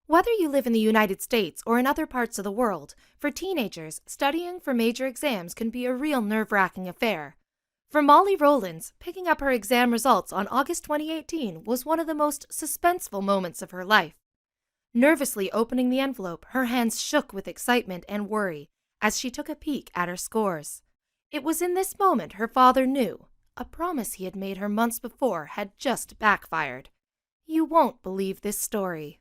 Whether you live in the United States or in other parts of the world, for teenagers, studying for major exams can be a real nerve-wracking affair. For Molly Rowlands, picking up her exam results on August 2018 was one of the most suspenseful moments of her life. Nervously opening the envelope, her hands shook with excitement and worry as she took a peek at her scores. It was in this moment her father knew. A promise he had made her months before had just backfired. You won't believe this story.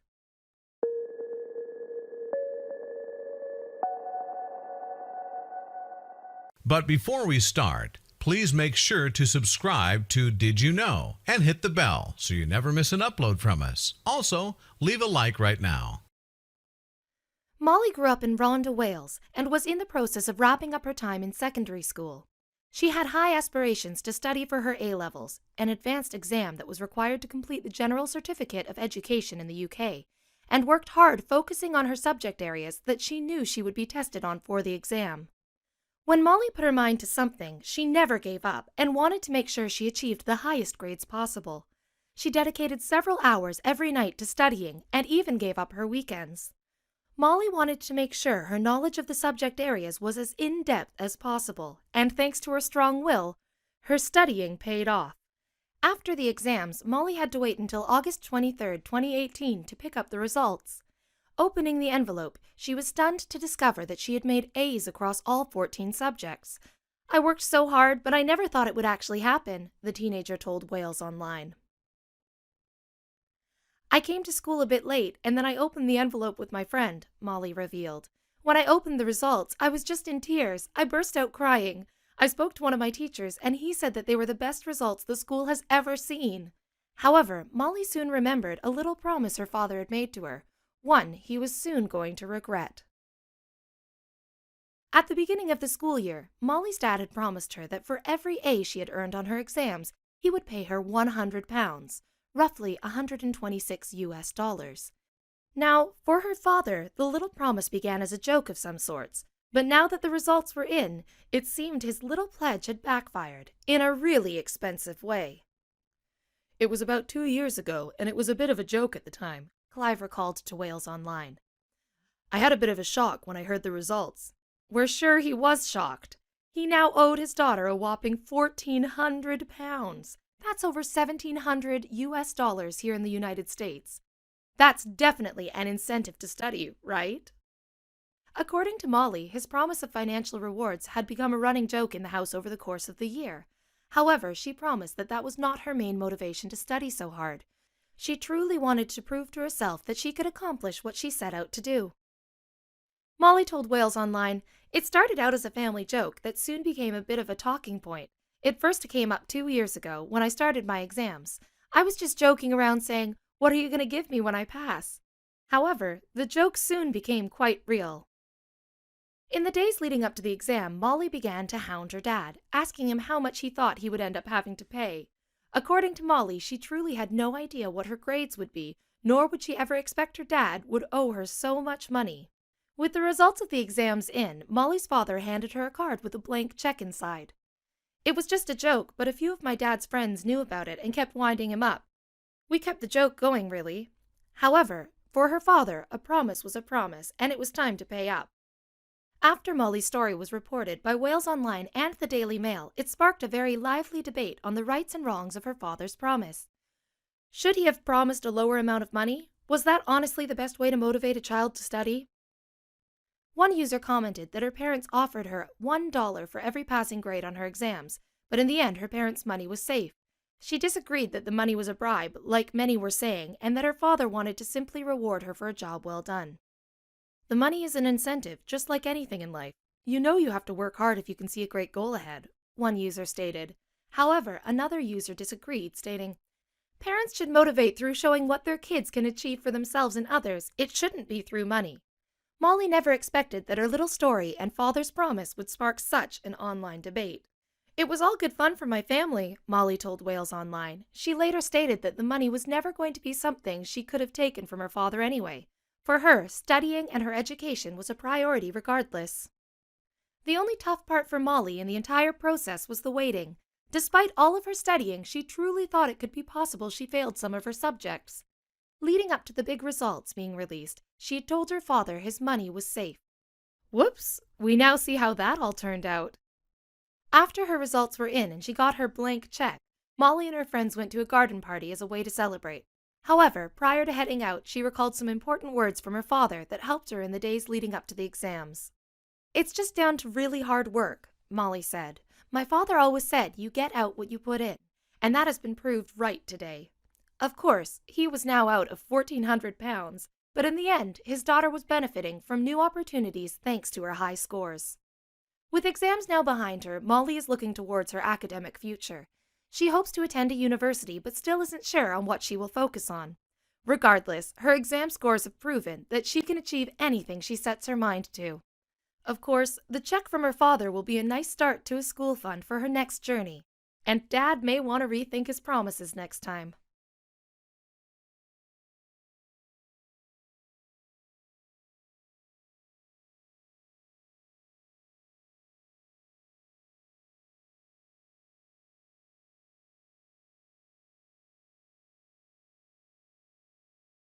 But before we start, please make sure to subscribe to Did You Know and hit the bell so you never miss an upload from us. Also, leave a like right now. Molly grew up in Rhondda, Wales, and was in the process of wrapping up her time in secondary school. She had high aspirations to study for her A-levels, an advanced exam that was required to complete the General Certificate of Education in the UK, and worked hard focusing on her subject areas that she knew she would be tested on for the exam. When Molly put her mind to something, she never gave up and wanted to make sure she achieved the highest grades possible. She dedicated several hours every night to studying and even gave up her weekends. Molly wanted to make sure her knowledge of the subject areas was as in-depth as possible, and thanks to her strong will, her studying paid off. After the exams, Molly had to wait until August 23, 2018 to pick up the results. Opening the envelope, she was stunned to discover that she had made A's across all 14 subjects. "I worked so hard, but I never thought it would actually happen," the teenager told Wales Online. "I came to school a bit late, and then I opened the envelope with my friend," Molly revealed. "When I opened the results, I was just in tears. I burst out crying. I spoke to one of my teachers, and he said that they were the best results the school has ever seen." However, Molly soon remembered a little promise her father had made to her, one he was soon going to regret. At the beginning of the school year, Molly's dad had promised her that for every A she had earned on her exams, he would pay her £100, roughly $126. Now, for her father, the little promise began as a joke of some sorts, but now that the results were in, it seemed his little pledge had backfired in a really expensive way. "It was about 2 years ago, and it was a bit of a joke at the time," Clive recalled to Wales Online. "I had a bit of a shock when I heard the results." We're sure he was shocked. He now owed his daughter a whopping £1,400. That's over $1,700 here in the United States. That's definitely an incentive to study, right? According to Molly, his promise of financial rewards had become a running joke in the house over the course of the year. However, she promised that that was not her main motivation to study so hard. She truly wanted to prove to herself that she could accomplish what she set out to do. Molly told Wales Online, "It started out as a family joke that soon became a bit of a talking point. It first came up 2 years ago when I started my exams. I was just joking around saying, 'What are you going to give me when I pass?' However, the joke soon became quite real." In the days leading up to the exam, Molly began to hound her dad, asking him how much he thought he would end up having to pay. According to Molly, she truly had no idea what her grades would be, nor would she ever expect her dad would owe her so much money. With the results of the exams in, Molly's father handed her a card with a blank check inside. "It was just a joke, but a few of my dad's friends knew about it and kept winding him up. We kept the joke going, really." However, for her father, a promise was a promise, and it was time to pay up. After Molly's story was reported by Wales Online and the Daily Mail, it sparked a very lively debate on the rights and wrongs of her father's promise. Should he have promised a lower amount of money? Was that honestly the best way to motivate a child to study? One user commented that her parents offered her $1 for every passing grade on her exams, but in the end her parents' money was safe. She disagreed that the money was a bribe, like many were saying, and that her father wanted to simply reward her for a job well done. "The money is an incentive, just like anything in life. You know you have to work hard if you can see a great goal ahead," one user stated. However, another user disagreed, stating, "Parents should motivate through showing what their kids can achieve for themselves and others. It shouldn't be through money." Molly never expected that her little story and father's promise would spark such an online debate. "It was all good fun for my family," Molly told Wales Online. She later stated that the money was never going to be something she could have taken from her father anyway. For her, studying and her education was a priority regardless. The only tough part for Molly in the entire process was the waiting. Despite all of her studying, she truly thought it could be possible she failed some of her subjects. Leading up to the big results being released, she had told her father his money was safe. Whoops, we now see how that all turned out. After her results were in and she got her blank check, Molly and her friends went to a garden party as a way to celebrate. However, prior to heading out, she recalled some important words from her father that helped her in the days leading up to the exams. "It's just down to really hard work," Molly said. "My father always said you get out what you put in, and that has been proved right today." Of course, he was now out of £1,400, but in the end, his daughter was benefiting from new opportunities thanks to her high scores. With exams now behind her, Molly is looking towards her academic future. She hopes to attend a university but still isn't sure on what she will focus on. Regardless, her exam scores have proven that she can achieve anything she sets her mind to. Of course, the check from her father will be a nice start to a school fund for her next journey, and Dad may want to rethink his promises next time.